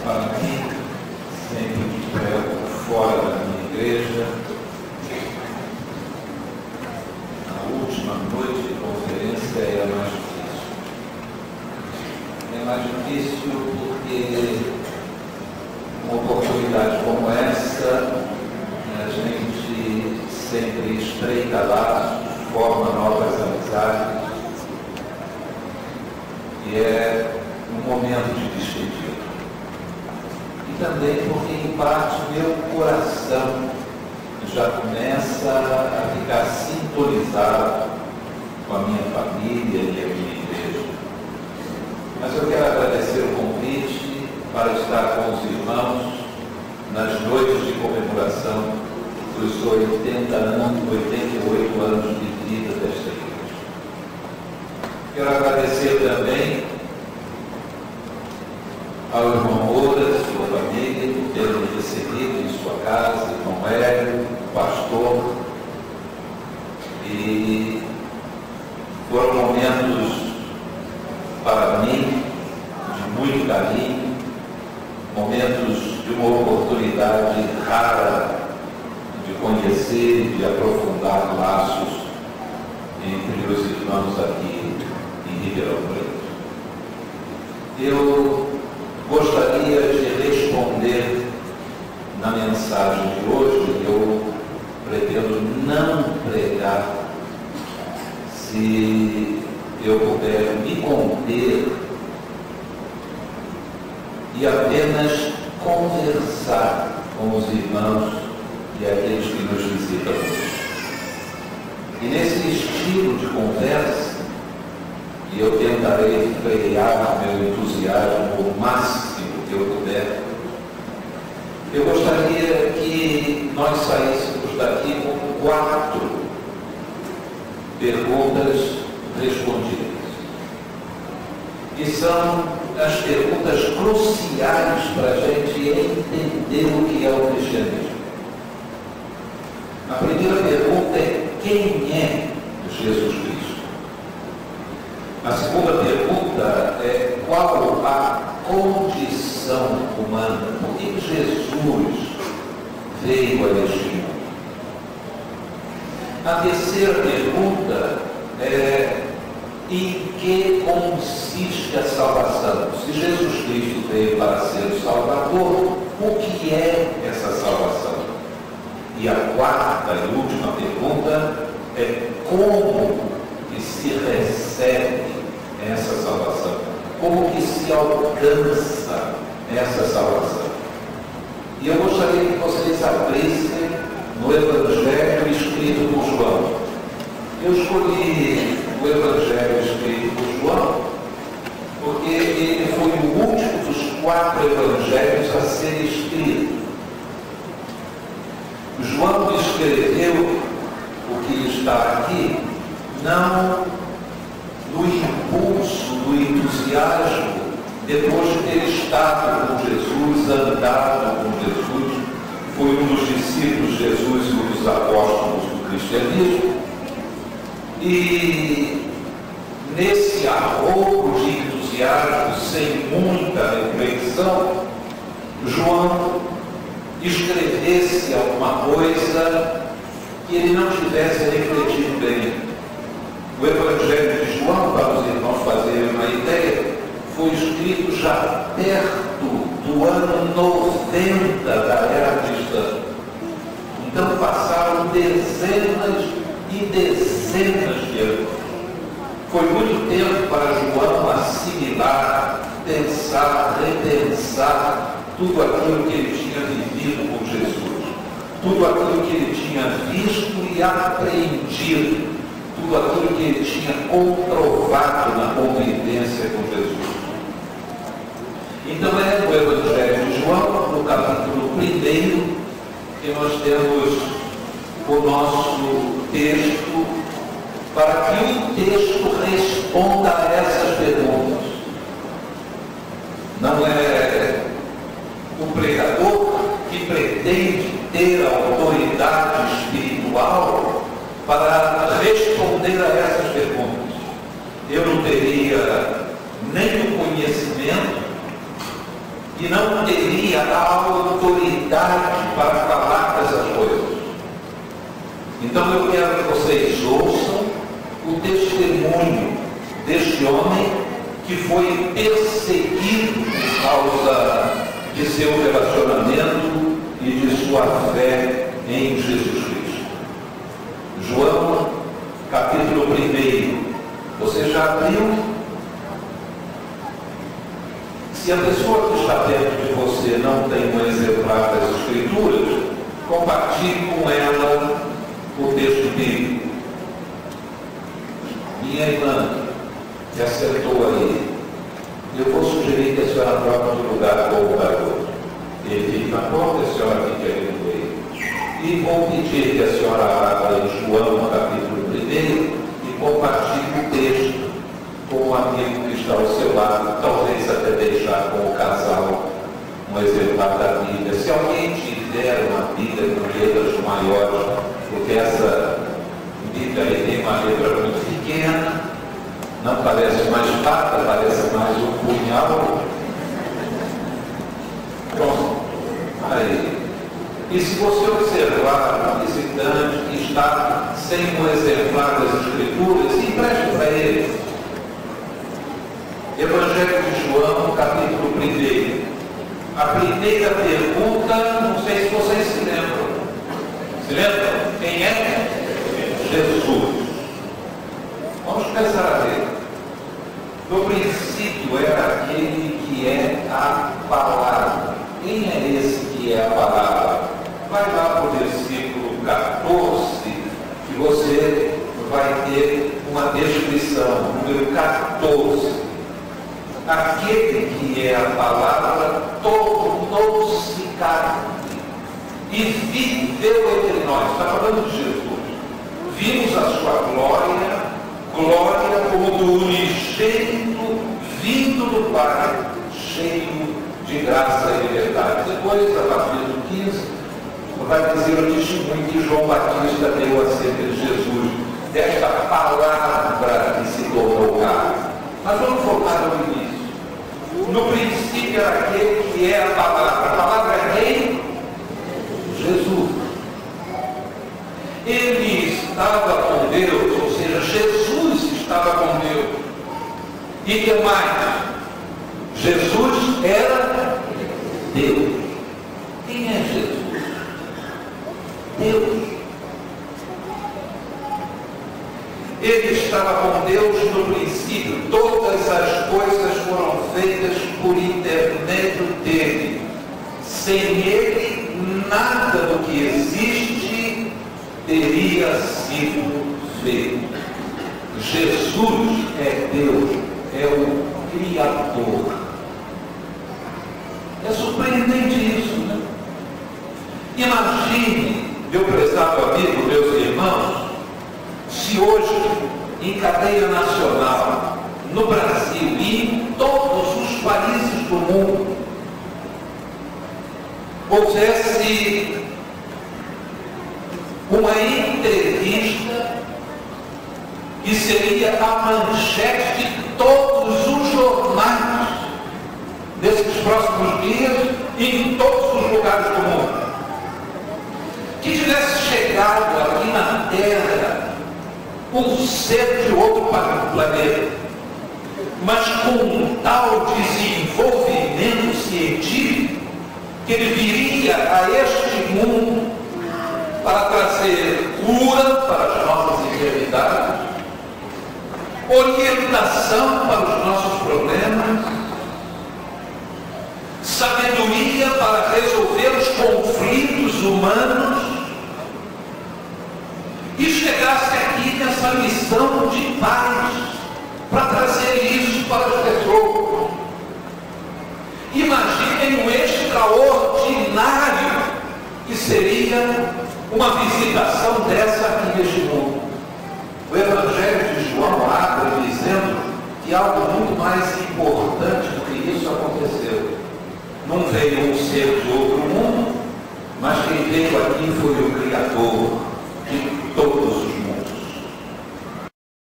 para mim, sempre que prego fora da minha igreja. A última noite de conferência é a mais difícil. É mais difícil porque uma oportunidade como essa, a gente sempre estreita laços, forma novas amizades, e é um momento de despedida. E também porque, em parte, meu coração já começa a ficar sintonizado com a minha família e a minha igreja. Mas eu quero agradecer o convite para estar com os irmãos nas noites de comemoração dos 88 anos de vida desta igreja. Quero agradecer também ao irmão Moura, sua família, por terem me recebido em sua casa, irmão Hélio, pastor. E foram momentos para mim de muito carinho, momentos de uma oportunidade rara de conhecer e de aprofundar laços entre os irmãos aqui em Ribeirão Preto. Eu gostaria de responder na mensagem de hoje. Eu pretendo não pregar, se eu puder me conter e apenas conversar com os irmãos e aqueles que nos visitam hoje. E nesse estilo de conversa, e eu tentarei frear meu entusiasmo o máximo que eu puder, eu gostaria que nós saíssemos daqui com 4 perguntas respondidas. E são as perguntas cruciais para a gente entender o que é o cristianismo. A primeira pergunta é: quem é Jesus Cristo? A segunda pergunta é: qual a condição humana? Por que Jesus veio a este mundo? A terceira pergunta é: em que consiste a salvação? Se Jesus Cristo veio para ser o Salvador, o que é essa salvação? E a quarta e última pergunta é: como que se recebe essa salvação? Como que se alcança essa salvação? E eu gostaria que vocês abrissem no Evangelho escrito por João. Eu escolhi o Evangelho escrito por João porque ele foi o último dos 4 evangelhos a ser escrito. João escreveu o que está aqui não no impulso, do entusiasmo, depois de ter estado com Jesus, andado com Jesus, foi um dos discípulos de Jesus e um dos apóstolos do cristianismo. E nesse arrobo de entusiasmo, sem muita reflexão, João escrevesse alguma coisa que ele não tivesse refletido bem. O Evangelho de João, para os irmãos fazerem uma ideia, foi escrito já perto do ano 90 da era cristã. Então passaram dezenas e dezenas de anos. Foi muito tempo para João assimilar, pensar, repensar tudo aquilo que ele tinha vivido com Jesus, tudo aquilo que ele tinha visto e aprendido, tudo aquilo que ele tinha comprovado na convivência com Jesus. Então é no Evangelho de João, no capítulo 1, que nós temos o nosso texto, para que o texto responda a essas perguntas. Não é o pregador que pretende ter a autoridade espiritual para responder a essas perguntas. Eu não teria nem o conhecimento e não teria a autoridade para falar dessas coisas. Então eu quero que vocês ouçam o testemunho deste homem que foi perseguido por causa de seu relacionamento e de sua fé em Jesus Cristo. João, capítulo 1. Você já abriu? Se a pessoa que está perto de você não tem um exemplar das Escrituras, compartilhe com ela o texto bíblico. Minha irmã, que acertou aí, eu vou sugerir que a senhora troque de lugar com o garoto. Ele fica na porta, a senhora fica ali no meio. E vou pedir que a senhora abra em João, capítulo 1, e compartilhe o texto com o amigo que está ao seu lado, talvez até deixar com o casal um exemplar da Bíblia. Se alguém tiver uma Bíblia com letras maiores, porque essa Bíblia aí tem uma letra muito pequena, não parece uma espada, parece mais um punhal. Pronto. Aí. E se você observar um visitante que está sem um exemplar das Escrituras, empreste para ele. Evangelho de João, capítulo 1. A primeira pergunta, não sei se vocês se lembram. Se lembram? Quem é? Jesus. Vamos começar a ver. No princípio era aquele que é a palavra. Quem é esse que é a palavra? Vai lá para o versículo 14, que você vai ter uma descrição, número 14. Aquele que é a palavra tornou-se carne e viveu entre nós. Está falando de Jesus. Vimos a sua glória, glória como do unigênito vindo do Pai, cheio de graça e verdade. Depois, a partir do 15, vai dizer o testemunho que João Batista deu acerca de Jesus, desta palavra que se tornou carne. Mas vamos focar no início. No princípio era aquele que é a palavra. A palavra é quem? Jesus. Ele estava com Deus, ou seja, Jesus estava com Deus. E que mais? Jesus era Deus. Quem é Jesus? Deus. Ele estava com Deus no princípio. Todas as coisas foram feitas por intermédio dele. Sem ele, nada do que existe teria sido feito. Jesus é Deus, é o Criador. É surpreendente isso, né? Imagine, meu prezado amigo, meus irmãos, se hoje, em cadeia nacional, no Brasil e em todos os países do mundo, houvesse uma entrevista que seria a manchete de todos os jornais desses próximos dias e em todos os lugares do mundo, que tivesse chegado aqui na Terra um ser de outro planeta, mas com um tal desenvolvimento científico que ele viria a este mundo para trazer cura para as nossas enfermidades, orientação para os nossos problemas, sabedoria para resolver os conflitos humanos, e chegasse aqui nessa missão de paz para trazer isso para as pessoas. Imaginem o extraordinário que seria uma visitação dessa aqui neste mundo. O Evangelho de João abre dizendo que algo muito mais importante do que isso aconteceu. Não veio um ser de outro mundo, mas quem veio aqui foi o Criador.